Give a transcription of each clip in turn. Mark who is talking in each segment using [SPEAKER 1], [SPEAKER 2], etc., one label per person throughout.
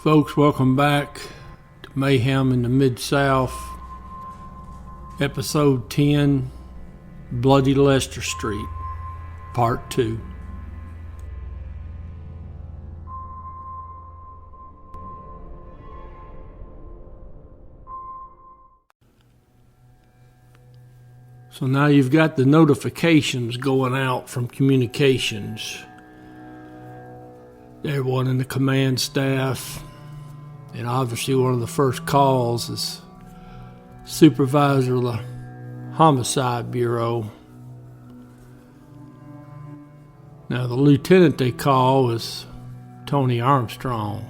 [SPEAKER 1] Folks, welcome back to Mayhem in the Midsouth, Episode 10, Bloody Lester Street, Part 2. So now you've got the notifications going out from communications. Everyone in the command staff. And obviously one of the first calls is supervisor of the Homicide Bureau. Now the lieutenant they call is Tony Armstrong.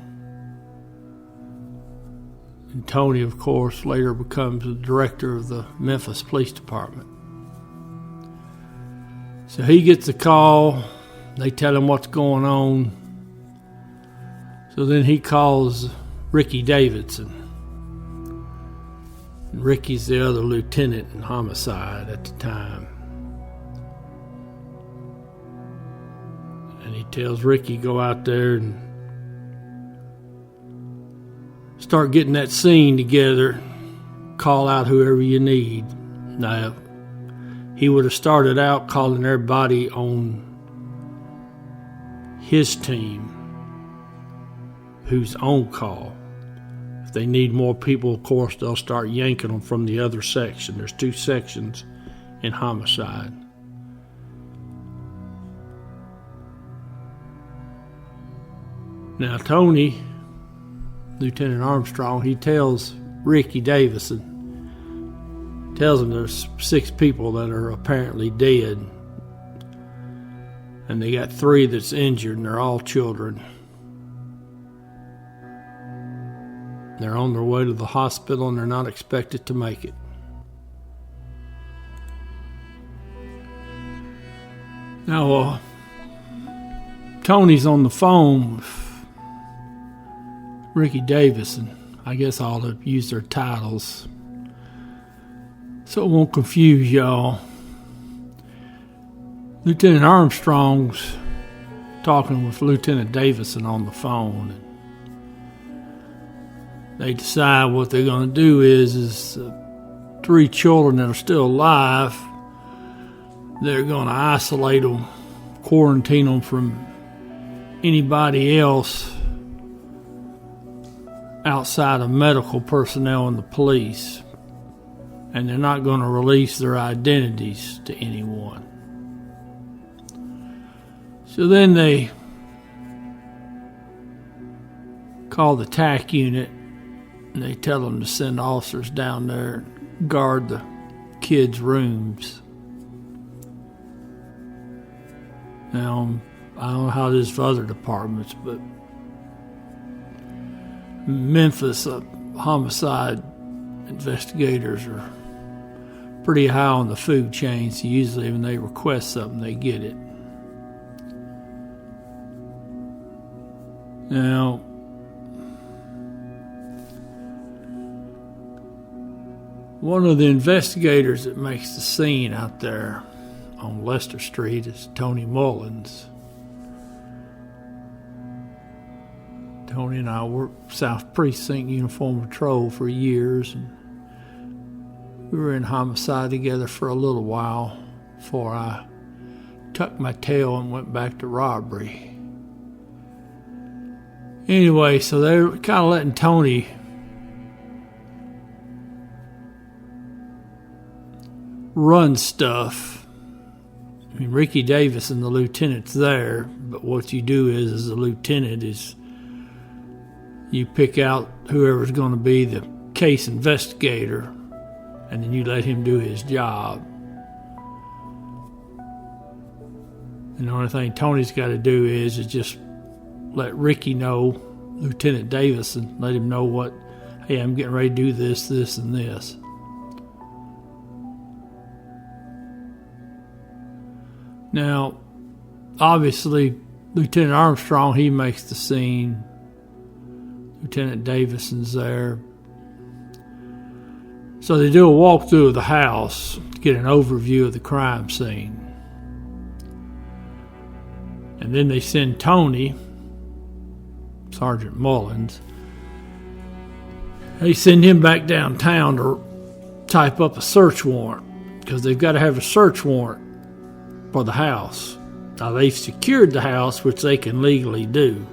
[SPEAKER 1] And Tony, of course, later becomes the director of the Memphis Police Department. So he gets a call. They tell him what's going on. So then he calls Ricky Davidson. And Ricky's the other lieutenant in homicide at the time. And he tells Ricky, go out there and start getting that scene together. Call out whoever you need. Now, he would have started out calling everybody on his team who's on call. If they need more people, of course, they'll start yanking them from the other section. There's two sections in homicide. Now, Tony, Lieutenant Armstrong, he tells Ricky Davison, tells him there's 6 people that are apparently dead. And they got 3 that's injured, and they're all children. They're on their way to the hospital, and they're not expected to make it. Now, Tony's on the phone with Ricky Davison. I guess I ought to use their titles so it won't confuse y'all. Lieutenant Armstrong's talking with Lieutenant Davison on the phone. They decide what they're going to do is 3 children that are still alive, they're going to isolate them, quarantine them from anybody else outside of medical personnel and the police. And they're not going to release their identities to anyone. So then they call the TAC unit, and they tell them to send officers down there and guard the kids' rooms. Now, I don't know how it is for other departments, but Memphis homicide investigators are pretty high on the food chain, so usually when they request something, they get it. Now, one of the investigators that makes the scene out there on Lester Street is Tony Mullins. Tony and I worked South Precinct Uniform Patrol for years, and we were in homicide together for a little while before I tucked my tail and went back to robbery. Anyway, so they're kind of letting Tony run stuff. I mean, Ricky Davison, the lieutenant's there, but what you do is, as a lieutenant, is you pick out whoever's going to be the case investigator, and then you let him do his job. And the only thing Tony's got to do is just let Ricky know, Lieutenant Davison, let him know what, hey, I'm getting ready to do this, this, and this. Now, obviously, Lieutenant Armstrong, he makes the scene. Lieutenant Davison's there. So they do a walkthrough of the house to get an overview of the crime scene. And then they send Tony, Sergeant Mullins, They send him back downtown to type up a search warrant because they've got to have a search warrant for the house. Now, they've secured the house, which they can legally do.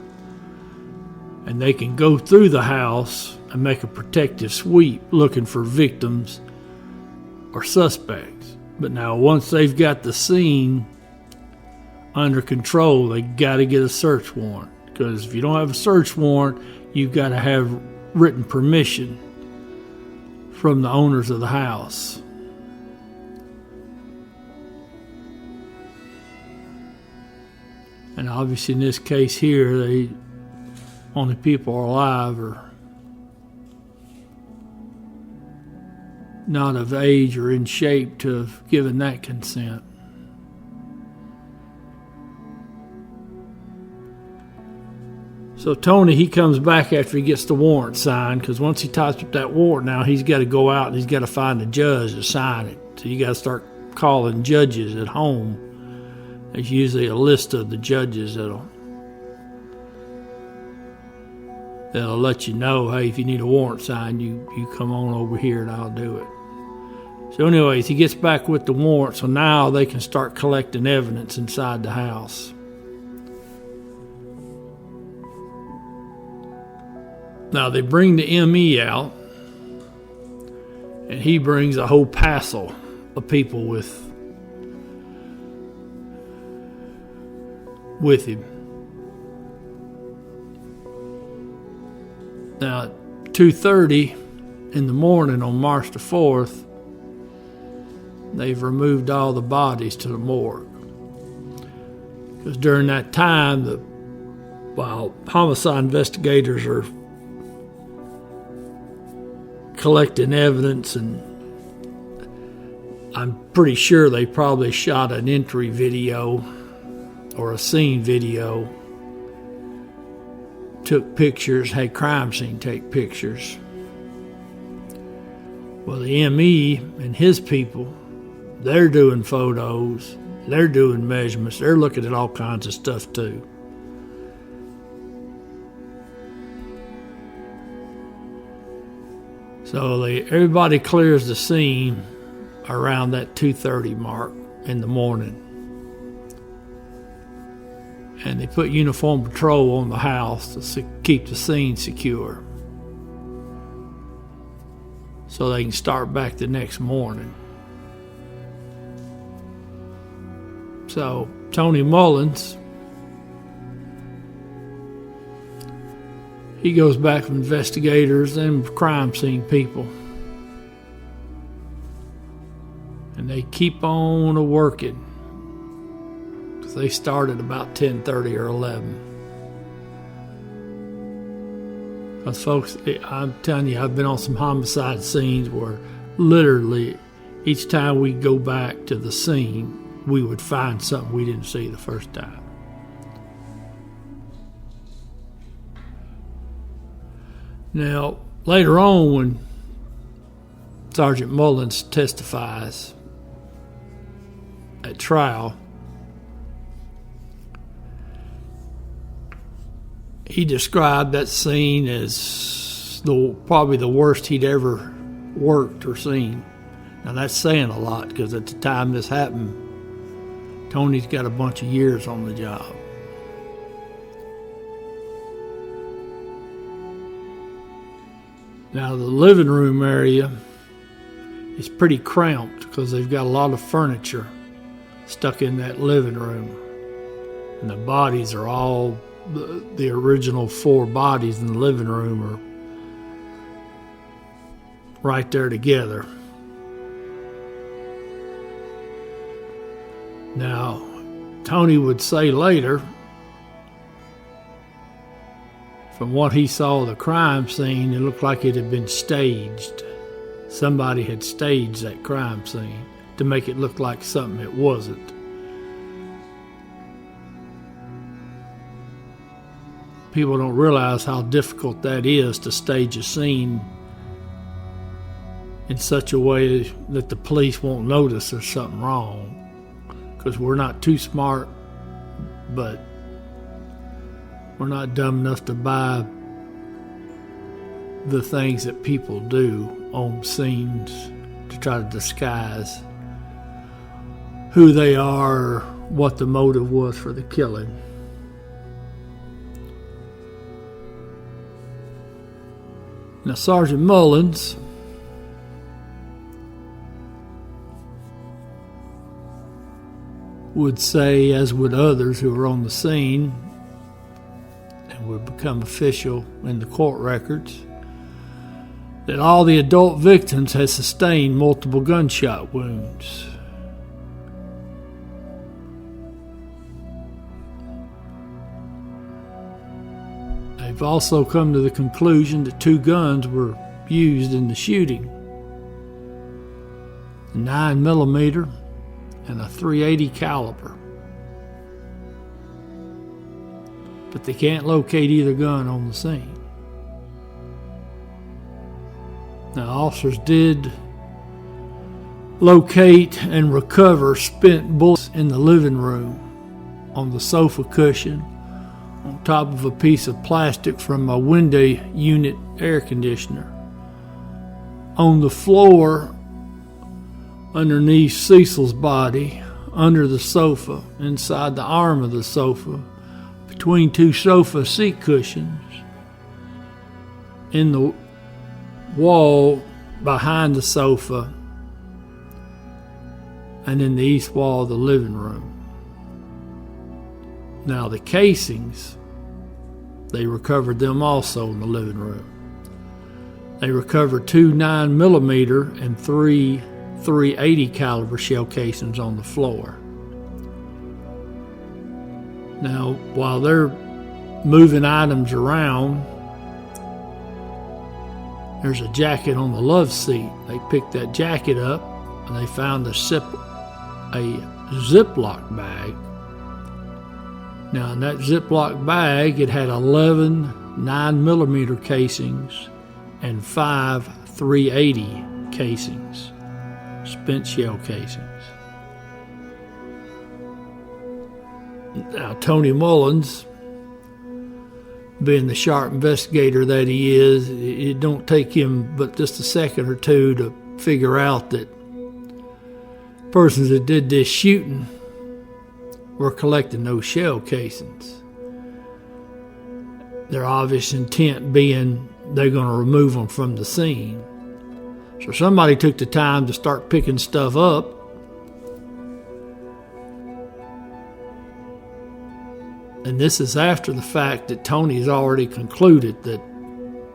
[SPEAKER 1] And they can go through the house and make a protective sweep looking for victims or suspects. But now, once they've got the scene under control, they got to get a search warrant. Because if you don't have a search warrant, you've got to have written permission from the owners of the house. And obviously in this case here, the only people alive are not of age or in shape to have given that consent. So Tony, he comes back after he gets the warrant signed, because once he types up that warrant now, he's got to go out and he's got to find a judge to sign it. So you got to start calling judges at home. There's usually a list of the judges that'll let you know, hey, if you need a warrant signed, you come on over here and I'll do it. So anyways, he gets back with the warrant, so now they can start collecting evidence inside the house. Now they bring the ME out, and he brings a whole passel of people with him. Now at 2:30 in the morning on March the 4th, they've removed all the bodies to the morgue. Because during that time, while homicide investigators are collecting evidence, and I'm pretty sure they probably shot an entry video or a scene video, took pictures, had crime scene take pictures. Well, the ME and his people, they're doing photos, they're doing measurements, they're looking at all kinds of stuff too. So everybody clears the scene around that 2:30 mark in the morning. And they put uniform patrol on the house to keep the scene secure, so they can start back the next morning. So Tony Mullins, he goes back with investigators and crime scene people. And they keep on working. Because they started about 10:30 or 11. Because folks, I'm telling you, I've been on some homicide scenes where literally each time we go back to the scene, we would find something we didn't see the first time. Now, later on, when Sergeant Mullins testifies at trial, he described that scene as probably the worst he'd ever worked or seen. Now, that's saying a lot, because at the time this happened, Tony's got a bunch of years on the job. Now, the living room area is pretty cramped because they've got a lot of furniture stuck in that living room. And the bodies are all, the original 4 bodies in the living room are right there together. Now, Tony would say later, from what he saw of the crime scene, it looked like it had been staged. Somebody had staged that crime scene to make it look like something it wasn't. People don't realize how difficult that is to stage a scene in such a way that the police won't notice there's something wrong. Because we're not too smart, but we're not dumb enough to buy the things that people do on scenes to try to disguise who they are or what the motive was for the killing. Now, Sergeant Mullins would say, as would others who were on the scene and would become official in the court records, that all the adult victims had sustained multiple gunshot wounds. They've also come to the conclusion that 2 guns were used in the shooting: a 9mm and a .380 caliber. But they can't locate either gun on the scene. Now, officers did locate and recover spent bullets in the living room, on the sofa cushion, on top of a piece of plastic from a window unit air conditioner, on the floor underneath Cecil's body, under the sofa, inside the arm of the sofa, between 2 sofa seat cushions, in the wall behind the sofa, and in the east wall of the living room. Now, the casings, they recovered them also in the living room. They recovered 2 9mm and 3 .380 caliber shell casings on the floor. Now, while they're moving items around, there's a jacket on the love seat. They picked that jacket up and they found a Ziploc bag. Now, in that Ziploc bag, it had 11 9mm casings and 5 .380 casings, spent shell casings. Now, Tony Mullins, being the sharp investigator that he is, it don't take him but just a second or two to figure out that persons that did this shooting were collecting those shell casings. Their obvious intent being they're going to remove them from the scene. So somebody took the time to start picking stuff up. And this is after the fact that Tony's already concluded that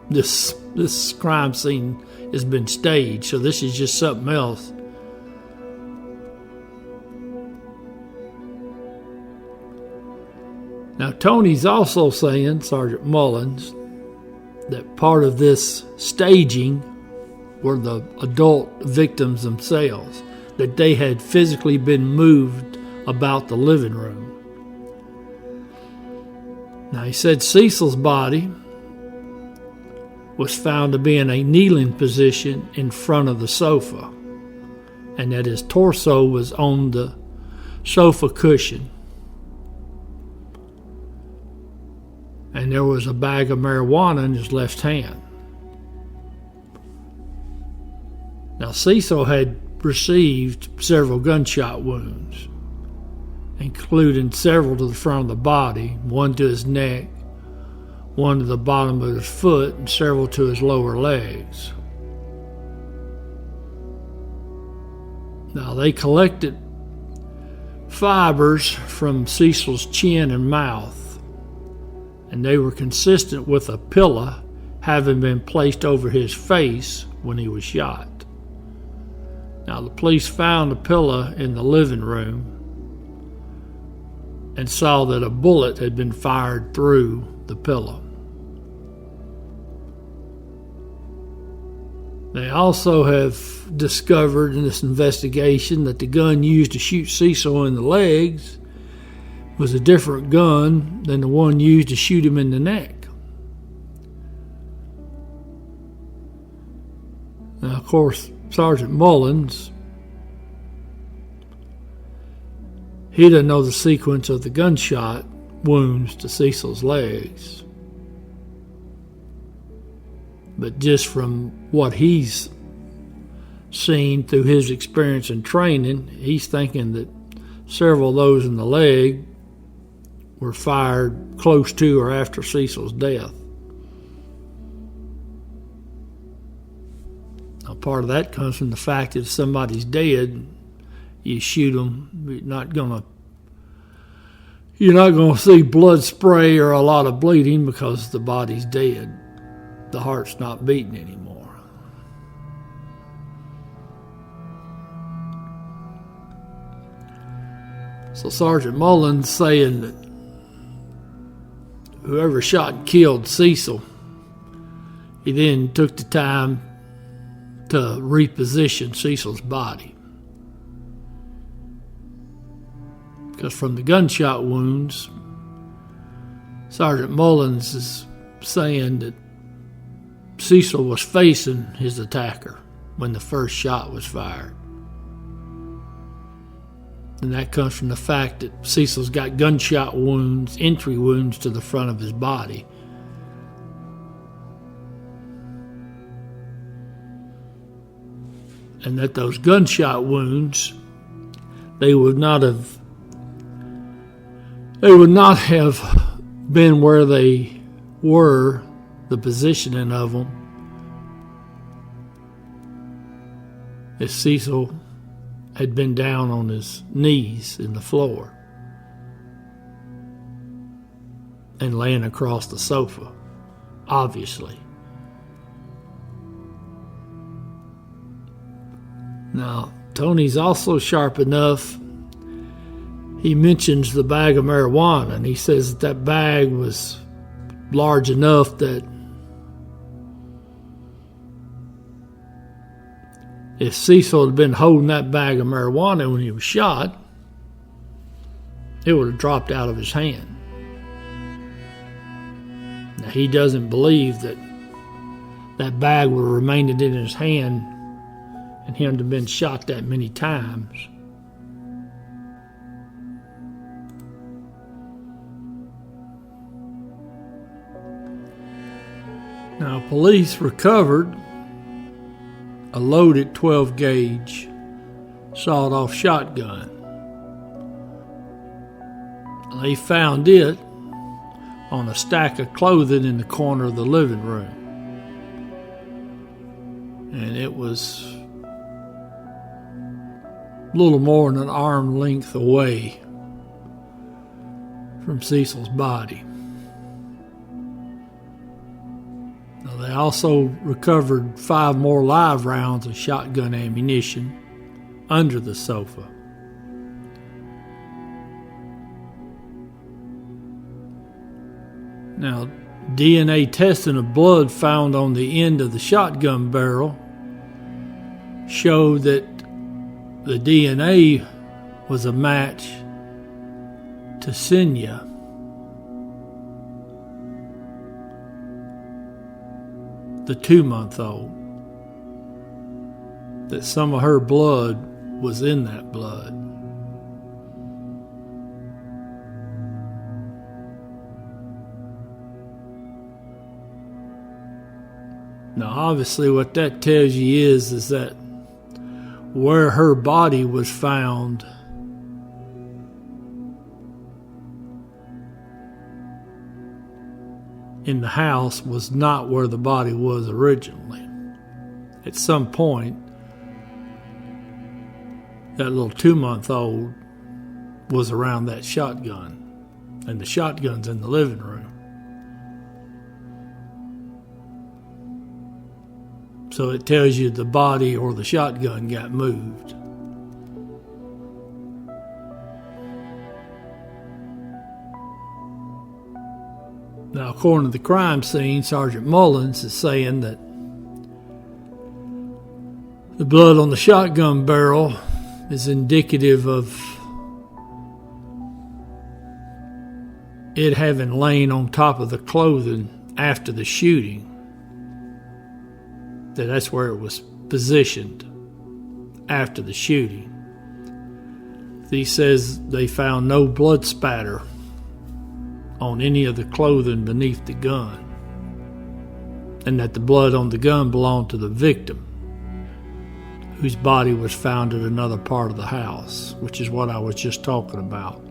[SPEAKER 1] this crime scene has been staged. So this is just something else. Now, Tony's also saying, Sergeant Mullins, that part of this staging were the adult victims themselves, that they had physically been moved about the living room. Now, he said Cecil's body was found to be in a kneeling position in front of the sofa, and that his torso was on the sofa cushion. And there was a bag of marijuana in his left hand. Now, Cecil had received several gunshot wounds, including several to the front of the body, one to his neck, one to the bottom of his foot, and several to his lower legs. Now, they collected fibers from Cecil's chin and mouth, and they were consistent with a pillow having been placed over his face when he was shot. Now, the police found the pillow in the living room and saw that a bullet had been fired through the pillow. They also have discovered in this investigation that the gun used to shoot Cecil in the legs was a different gun than the one used to shoot him in the neck. Now, of course, Sergeant Mullins, he didn't know the sequence of the gunshot wounds to Cecil's legs. But just from what he's seen through his experience and training, he's thinking that several of those in the leg were fired close to or after Cecil's death. Now, part of that comes from the fact that if somebody's dead, you shoot them, you're not gonna see blood spray or a lot of bleeding because the body's dead. The heart's not beating anymore. So Sergeant Mullins saying that whoever shot and killed Cecil, he then took the time to reposition Cecil's body. Because from the gunshot wounds, Sergeant Mullins is saying that Cecil was facing his attacker when the first shot was fired. And that comes from the fact that Cecil's got gunshot wounds, entry wounds to the front of his body. And that those gunshot wounds, they would not have been where they were, the positioning of them, if Cecil had been down on his knees in the floor and laying across the sofa, obviously. Now, Tony's also sharp enough. He mentions the bag of marijuana, and he says that bag was large enough that if Cecil had been holding that bag of marijuana when he was shot, it would have dropped out of his hand. Now, he doesn't believe that that bag would have remained in his hand and him to have been shot that many times. Now, police recovered a loaded 12-gauge sawed-off shotgun. They found it on a stack of clothing in the corner of the living room. And it was a little more than an arm length away from Cecil's body. Now, they also recovered 5 more live rounds of shotgun ammunition under the sofa. Now, DNA testing of blood found on the end of the shotgun barrel showed that the DNA was a match to Senya. The 2-month-old. That some of her blood was in that blood. Now, obviously, what that tells you is that where her body was found in the house was not where the body was originally. At some point, that little 2-month-old was around that shotgun, and the shotgun's in the living room. So it tells you the body or the shotgun got moved. Now, according to the crime scene, Sergeant Mullins is saying that the blood on the shotgun barrel is indicative of it having lain on top of the clothing after the shooting. That's where it was positioned after the shooting. He says they found no blood spatter on any of the clothing beneath the gun. and that the blood on the gun belonged to the victim, whose body was found in another part of the house, which is what I was just talking about.